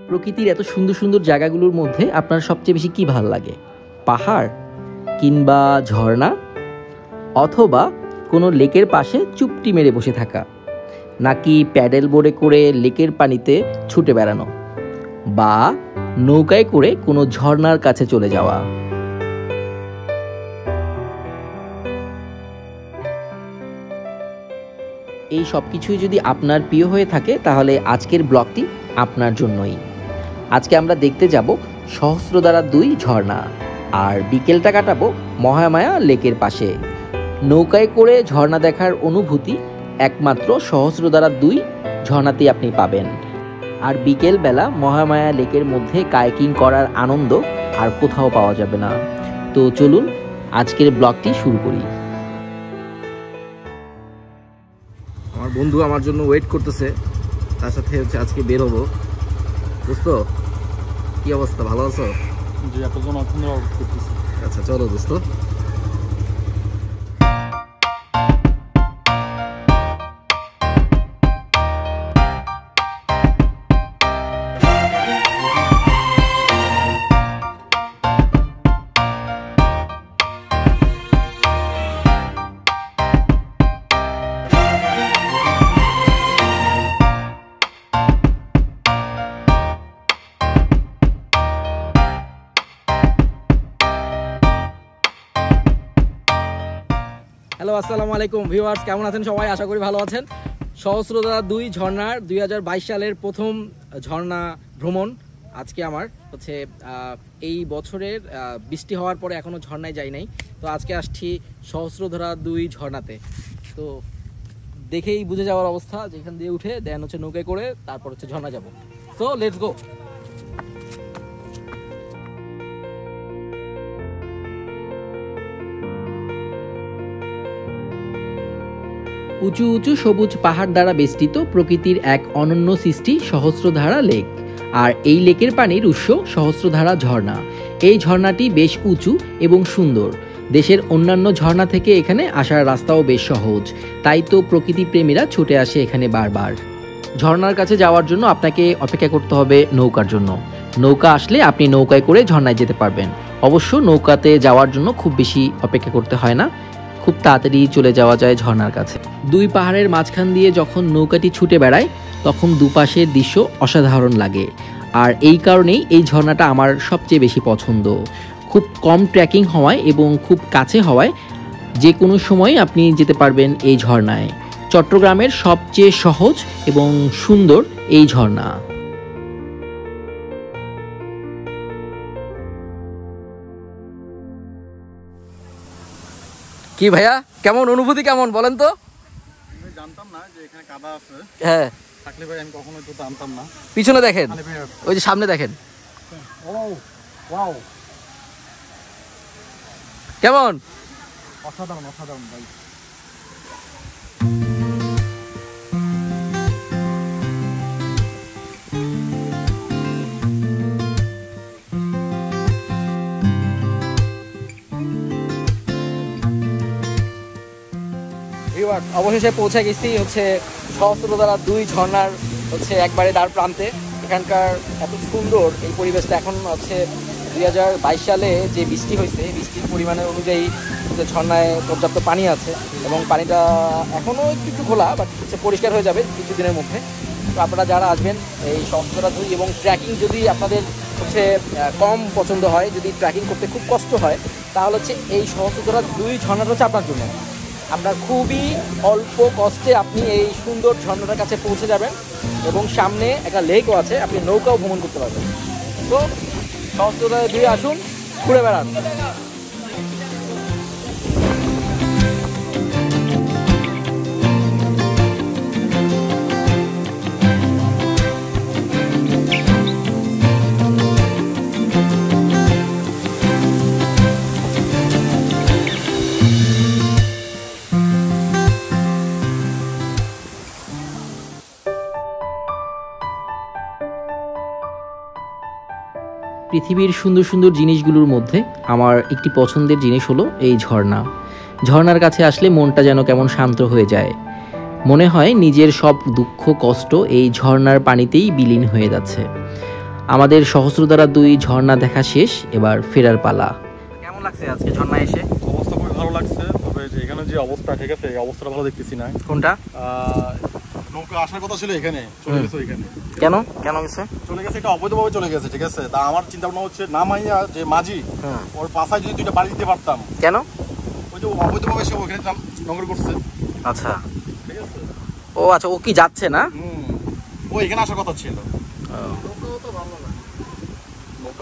প্রকৃতির এত সুন্দর সুন্দর জায়গাগুলোর মধ্যে আপনার সবচেয়ে বেশি কি ভালো লাগে? পাহাড় কিংবা ঝর্ণা, অথবা কোনো লেকের পাশে চুপটি মেরে বসে থাকা, নাকি প্যাডেল বোর্ডে করে লেকের পানিতে ছুটে বেড়ানো, বা নৌকায় করে কোনো ঝর্ণার কাছে চলে যাওয়া? এই সব কিছুই যদি আপনার প্রিয় হয়ে থাকে তাহলে আজকের ব্লগটি আপনার জন্যই। আজকে আমরা দেখতে যাব সহস্রধারা 2 ঝর্ণা, আর বিকেলটা কাটাবো মহামায়া লেকের পাশে। নৌকায় করে ঝর্ণা দেখার অনুভূতি একমাত্র সহস্রধারা 2 ঝর্ণাতেই আপনি পাবেন। আর বিকেলবেলা মহামায়া লেকের মধ্যে কায়াকিং করার আনন্দ আর কোথাও পাওয়া যাবে না। তো চলুন আজকের ব্লগটি শুরু করি। আমার বন্ধু আমার জন্য ওয়েট করতেছে, তার সাথে আজকে বের হবো। দোস্ত, কি অবস্থা? ভালো আছো? জি, এতজন অর্থ করতেছি। আচ্ছা চলো দোস্ত। হ্যালো, আসসালামু আলাইকুম ভিউয়ার্স, কেমন আছেন সবাই? আশা করি ভালো আছেন। সহস্রধারা 2 ঝর্ণার 2022 সালের প্রথম ঝর্ণা ভ্রমণ আজকে আমার হচ্ছে। এই বছরের বৃষ্টি হওয়ার পরে এখনও ঝর্ণায় যাই নাই, তো আজকে আসছি সহস্রধারা 2 ঝর্ণাতে। তো দেখেই বুঝে যাওয়ার অবস্থা, যেখান দিয়ে উঠে দেন হচ্ছে নৌকায় করে তারপর হচ্ছে ঝর্ণা যাব। So let's go. উঁচু উঁচু সবুজ পাহাড় দ্বারা বেষ্টিত প্রকৃতির এক অনন্য সৃষ্টি সহস্রধারা লেক। আর এই লেকের পানির উৎস সহস্রধারা ঝর্ণা। এই ঝর্ণাটি বেশ উঁচু এবং সুন্দর। দেশের অন্যান্য ঝর্ণা থেকে এখানে আসার রাস্তাও বেশ সহজ, তাই তো প্রকৃতি প্রেমীরা ছুটে আসে এখানে বারবার। ঝর্ণার কাছে যাওয়ার জন্য আপনাকে অপেক্ষা করতে হবে নৌকার জন্য। নৌকা আসলে আপনি নৌকায় করে ঝর্ণায় যেতে পারবেন। অবশ্য নৌকাতে যাওয়ার জন্য খুব বেশি অপেক্ষা করতে হয় না, খুব তাড়াতাড়ি চলে যাওয়া যায় ঝর্ণার কাছে। 2 পাহাড়ের মাঝখান দিয়ে যখন নৌকাটি ছুটে বেড়ায় তখন দুপাশের দৃশ্য অসাধারণ লাগে। আর এই কারণেই এই ঝর্ণাটা আমার সবচেয়ে বেশি পছন্দ। খুব কম ট্রেকিং হওয়ায় এবং খুব কাছে হওয়ায় যে কোনো সময় আপনি যেতে পারবেন এই ঝর্ণায়। চট্টগ্রামের সবচেয়ে সহজ এবং সুন্দর এই ঝর্ণা। কি ভাইয়া, কেমন অনুভূতি, কেমন বলেন তো? আমি জানতাম না যে এখানে কাদা আছে। হ্যাঁ, থাকলে ভাই আমি কখনোই তো জানতাম না। পিছনে দেখেন, ওই যে সামনে দেখেন। ও ওয়াও, কেমন? অসাধারণ অসাধারণ ভাই। অবশেষে পৌঁছে গেছি হচ্ছে সহস্রধারা 2 ঝর্ণার হচ্ছে একবারে দ্বার প্রান্তে। এখানকার এত সুন্দর এই পরিবেশটা। এখন হচ্ছে 2022 সালে যে বৃষ্টি হয়েছে, বৃষ্টির পরিমাণের অনুযায়ী ঝর্ণায় পর্যাপ্ত পানি আছে এবং পানিটা এখনও একটু খোলা, বাট হচ্ছে পরিষ্কার হয়ে যাবে কিছুদিনের মধ্যে। তো আপনারা যারা আসবেন এই সহস্রধারা 2 এবং ট্রেকিং যদি আপনাদের হচ্ছে কম পছন্দ হয়, যদি ট্রেকিং করতে খুব কষ্ট হয়, তাহলে হচ্ছে এই সহস্রধারা 2 ঝর্ণাটা হচ্ছে আপনার জন্য। আপনার খুবই অল্প কষ্টে আপনি এই সুন্দর ঝর্ণাটার কাছে পৌঁছে যাবেন এবং সামনে একটা লেকও আছে, আপনি নৌকাও ভ্রমণ করতে পারবেন। তো সহস্রধারা 2 আসুন, ঘুরে বেড়ান। পৃথিবীর সুন্দর সুন্দর জিনিসগুলোর মধ্যে আমার একটি পছন্দের জিনিস হলো এই ঝর্ণা। ঝর্ণার কাছে আসলে মনটা যেন কেমন শান্ত হয়ে যায়। মনে হয় নিজের সব দুঃখ কষ্ট এই ঝর্ণার পানিতেই বিলীন হয়ে যাচ্ছে। আমাদের সহস্রধারা 2 ঝর্ণা দেখা শেষ, এবার ফেরার পালা। কেমন লাগছে আজকে ঝর্ণা এসে? অবস্থা খুবই ভালো লাগছে, তবে যে এখানে যে অবস্থা, ঠিক আছে, এই অবস্থাটা ভালো দেখতেছি না। কোনটা? নৌকা আসার কথা ছিল এখানে, চলে গেছে ওইখানে। কেন কেন গেছে? চলে গেছে, এটা অবৈধভাবে চলে গেছে, ঠিক আছে। তা আমার চিন্তা ভাবনা হচ্ছে নামাইয়া যে মাঝি, ওর পাশায় যদি 2টা বাড়ি দিতে পারতাম। কেন? ওই যে অবৈধভাবে সে ওখানে নোংর করছে। আচ্ছা, ঠিক আছে। ও আচ্ছা, ও কি যাচ্ছে না? ও এখানে আসার কথা ছিল। নৌকা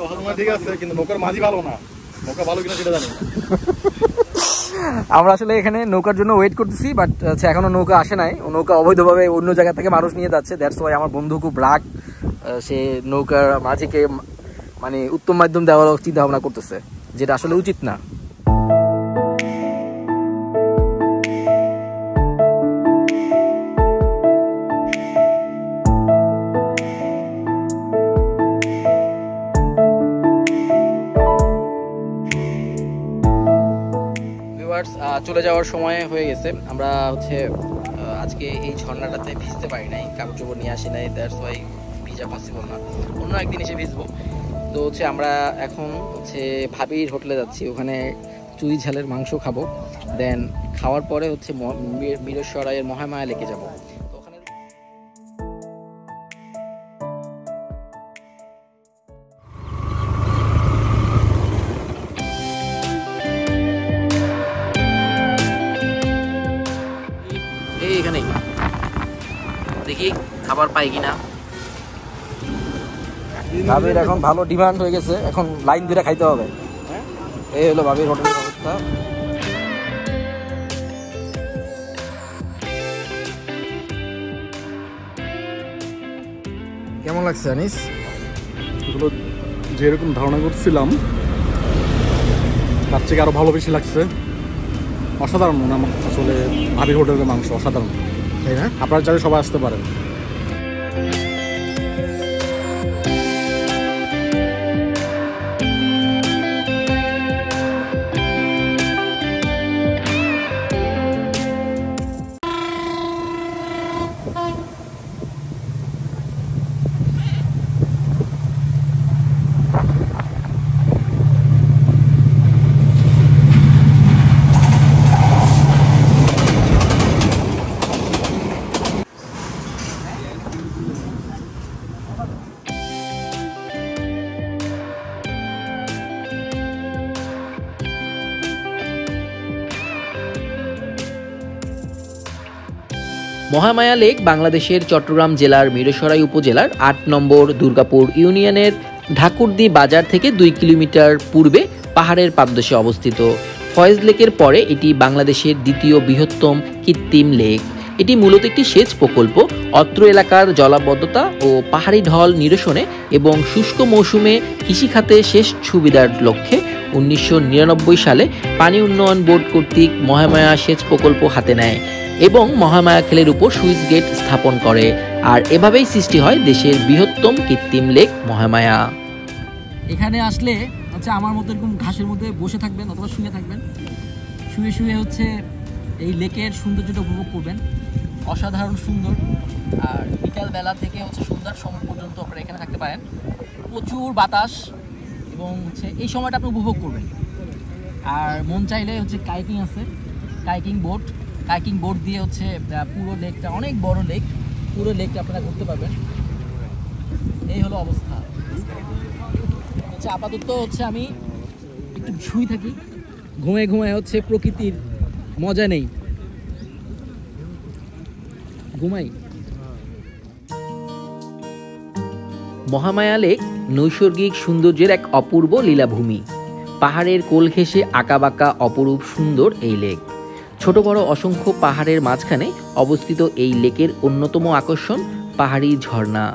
ভালো না, ঠিক আছে, কিন্তু নৌকার মাঝি ভালো না। নৌকা ভালো কিনা সেটা জানি না। আমরা আসলে এখানে নৌকার জন্য ওয়েট করতেছি, বাট এখনো নৌকা আসে নাই। ও নৌকা অবৈধভাবে অন্য জায়গা থেকে মানুষ নিয়ে যাচ্ছে, দ্যাটস ওয়াই আমার বন্ধু খুব রাগ। সে নৌকার মাঝিকে মানে উত্তম মাধ্যম দেওয়ার চিন্তা ভাবনা করতেছে, যেটা আসলে উচিত না। চলে যাওয়ার সময় হয়ে গেছে। আমরা আজকে এই ঝর্ণাটাতে ভিজতে পারি নাই, কাপড় চোপড় নিয়ে আসি নাই, দ্যাটস ওয়াই ভিজা পসিবল না। অন্য একদিন এসে ভিজবো। তো আমরা এখন ভাবির হোটেলে যাচ্ছি, ওখানে চুই ঝালের মাংস খাবো। দেন খাওয়ার পরে বীরেশ্বরাইয়ের মহামায়া লেকে যাবো। তো ওখানে এইখানেই দেখি খাবার পাই কিনা। ভাবির এখন ভালো ডিমান্ড হয়ে গেছে, এখন লাইন ধরে খাইতে হবে। এই হলো ভাবির হোটেলের অবস্থা। কেমন লাগছে আনিস? এগুলো যেরকম ধারণা করছিলাম তার থেকে আরো ভালো বেশি লাগছে। অসাধারণ মনে আমার আসলে ভাবির হোটেলের মাংস অসাধারণ, তাই না? আপনারা চাইলে সবাই আসতে পারেন। মহামায়া লেক বাংলাদেশের চট্টগ্রাম জেলার মিরসরাই উপজেলার 8 নম্বর দুর্গাপুর ইউনিয়নের ঢাকুরদি বাজার থেকে 2 কিলোমিটার পূর্বে পাহাড়ের পাদদেশে অবস্থিত। ফয়েজ লেকের পরে এটি বাংলাদেশের দ্বিতীয় বৃহত্তম কৃত্রিম লেক। এটি মূলত একটি সেচ প্রকল্প। অত্র এলাকার জলাবদ্ধতা ও পাহাড়ি ঢল নিরসনে এবং শুষ্ক মৌসুমে কৃষিখাতে সেচ সুবিধার লক্ষ্যে 1999 সালে পানি উন্নয়ন বোর্ড কর্তৃক মহামায়া সেচ প্রকল্প হাতে নেয় এবং মহামায়া খালের উপর সুইচ গেট স্থাপন করে। আর এভাবেই সৃষ্টি হয় দেশের বৃহত্তম কৃত্রিম লেক মহামায়া। এখানে আসলে আমার মতো এরকম ঘাসের মধ্যে বসে থাকবেন অথবা শুয়ে থাকবেন। শুয়ে শুয়ে এই লেকের সৌন্দর্যটা উপভোগ করবেন। অসাধারণ সুন্দর। আর বিকাল বেলা থেকে সন্ধ্যার সময় পর্যন্ত আপনারা এখানে থাকতে পারেন। প্রচুর বাতাস এবং এই সময়টা আপনি উপভোগ করবেন। আর মন চাইলে কাইকিং আছে, কাইকিং বোট দিয়ে পুরো লেকটা, অনেক বড় লেক, পুরো লেকটা আপনারা ঘুরতে পারবেন। এই হলো অবস্থা। আপাতত আমি একটু শুয়ে থাকি, ঘুমায় প্রকৃতির মজা নেই, ঘুমাই। মহামায়া লেক নৈসর্গিক সৌন্দর্যের এক অপূর্ব লীলাভূমি। পাহাড়ের কোল ঘেঁষে আঁকাবাঁকা অপরূপ সুন্দর এই লেক। ছোট বড় অসংখ্য পাহাড়ের মাঝখানে অবস্থিত এই লেকের অন্যতম আকর্ষণ পাহাড়ি ঝর্ণা।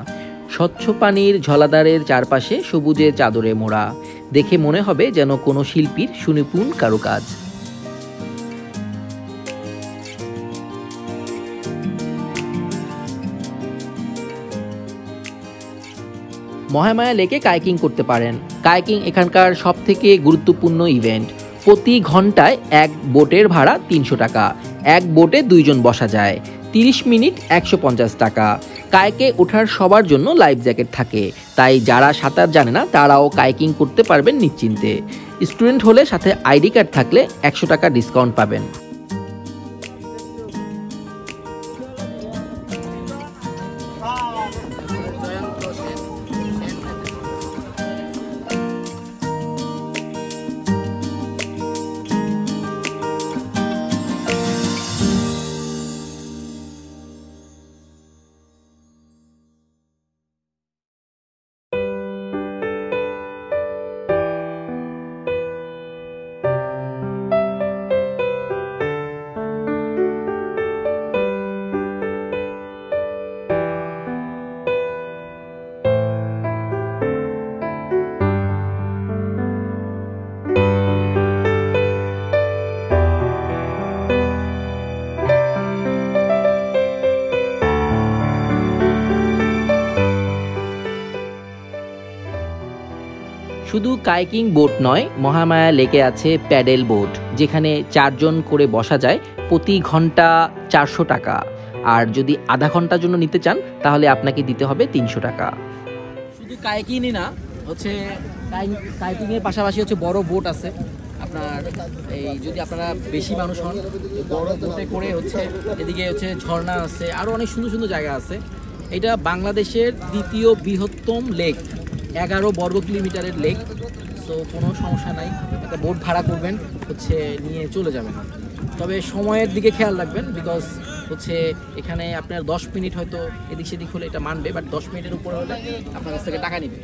স্বচ্ছ পানির ঝলাধারের চারপাশে সবুজে চাদরে মোড়া। দেখে মনে হবে যেন কোনো শিল্পীর সুনিপুণ কারুকাজ। মহামায়া লেকে কাইকিং করতে পারেন। কাইকিং এখানকার সবথেকে গুরুত্বপূর্ণ ইভেন্ট। প্রতি ঘন্টায় এক বোটের ভাড়া 300 টাকা। এক বোটে 2 জন বসা যায়। 30 মিনিট 150 টাকা। কায়াকে ওঠার সবার জন্য লাইফ জ্যাকেট থাকে, তাই যারা সাঁতার জানে না তারাও কায়াকিং করতে পারবেন নিশ্চিন্তে। স্টুডেন্ট হলে সাথে আইডি কার্ড থাকলে 100 টাকা ডিসকাউন্ট পাবেন। শুধু কায়াকিং বোট নয়, মহামায়া লেকে আছে প্যাডেল বোট, যেখানে 4 জন করে বসা যায়, প্রতি ঘন্টা 400 টাকা। আর যদি আধা ঘন্টার জন্য নিতে চান তাহলে আপনাকে দিতে হবে 300 টাকা। শুধু কায়াকিংই না, হচ্ছে কায়াকিংয়ের পাশাপাশি হচ্ছে বড় বোট আছে আপনার। এই যদি আপনারা বেশি মানুষ হন, বড় বোটে করে হচ্ছে এদিকে হচ্ছে ঝর্ণা আছে, আরও অনেক সুন্দর সুন্দর জায়গা আছে। এটা বাংলাদেশের দ্বিতীয় বৃহত্তম লেক, 11 বর্গ কিলোমিটারের লেক। সো কোনো সমস্যা নাই, একটা বোট ভাড়া করবেন, হচ্ছে নিয়ে চলে যাবেন। তবে সময়ের দিকে খেয়াল রাখবেন, বিকজ হচ্ছে এখানে আপনার 10 মিনিট হয়তো এদিক সেদিক হলে এটা মানবে, বাট 10 মিনিটের উপরে হলে আপনার কাছ থেকে টাকা নেবে।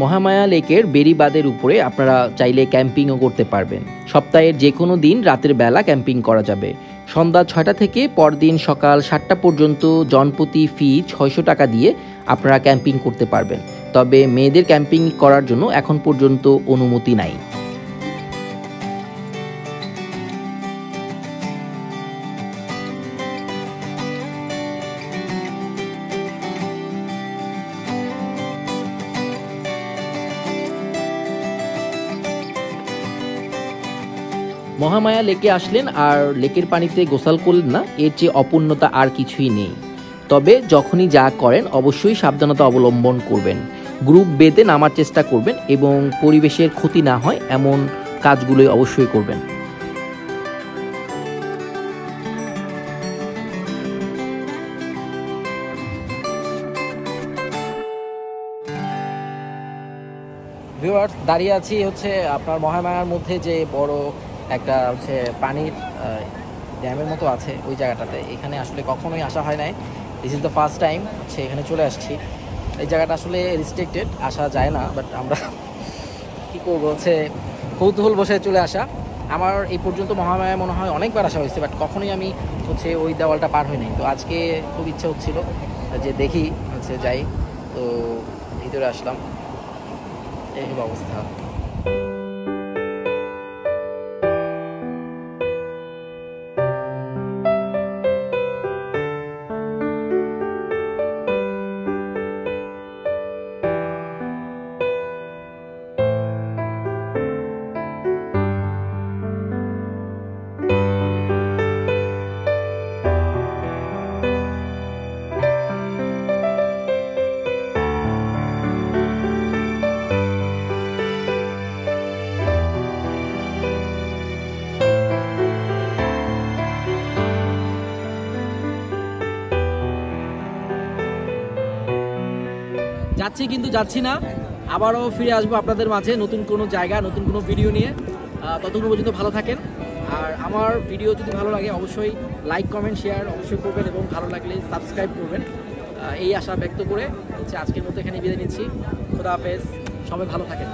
মহামায়া লেকের বেড়িবাঁধের উপরে আপনারা চাইলে ক্যাম্পিংও করতে পারবেন। সপ্তাহের যে কোনো দিন রাতের বেলা ক্যাম্পিং করা যাবে। সন্ধ্যা 6টা থেকে পরদিন সকাল 7টা পর্যন্ত জনপ্রতি ফি 600 টাকা দিয়ে আপনারা ক্যাম্পিং করতে পারবেন। তবে মেয়েদের ক্যাম্পিং করার জন্য এখন পর্যন্ত অনুমতি নাই। মহামায়া লেকে আসলেন আর লেকের পানিতে গোসল করলেন না, এর চেয়ে অপূর্ণতা আর কিছুই নেই। তবে যখনই যা করেন অবশ্যই সাবধানতা অবলম্বন করবেন, গ্রুপ বেঁধে নামার চেষ্টা করবেন এবং পরিবেশের ক্ষতি না হয় এমন কাজগুলোই অবশ্যই করবেন। ভিউয়ার্স, দাঁড়িয়ে আছি হচ্ছে আপনার মহামায়ার মধ্যে যে বড় একটা হচ্ছে পানির ড্যামের মতো আছে ওই জায়গাটাতে। এখানে আসলে কখনোই আসা হয় নাই, this is the first time হচ্ছে এখানে চলে আসছি। এই জায়গাটা আসলে রেস্ট্রিক্টেড, আসা যায় না, বাট আমরা কী করবো, হচ্ছে কৌতূহল বসে চলে আসা। আমার এই পর্যন্ত মহামায়া মনে হয় অনেকবার আসা হয়েছে, বাট কখনোই আমি হচ্ছে ওই দেওয়ালটা পার হই নাই। তো আজকে খুব ইচ্ছা হচ্ছিল যে দেখি হচ্ছে যাই, তো ভিতরে আসলাম। এই হলো অবস্থা। যাচ্ছি কিন্তু যাচ্ছি না, আবারও ফিরে আসবো আপনাদের মাঝে নতুন কোনো জায়গা, নতুন কোনো ভিডিও নিয়ে। ততক্ষণ পর্যন্ত ভালো থাকেন। আর আমার ভিডিও যদি ভালো লাগে অবশ্যই লাইক, কমেন্ট, শেয়ার অবশ্যই করবেন এবং ভালো লাগলে সাবস্ক্রাইব করবেন। এই আশা ব্যক্ত করে হচ্ছে আজকের মতো এখানে বিদায় নিচ্ছি। খোদা হাফেজ, সবাই ভালো থাকেন।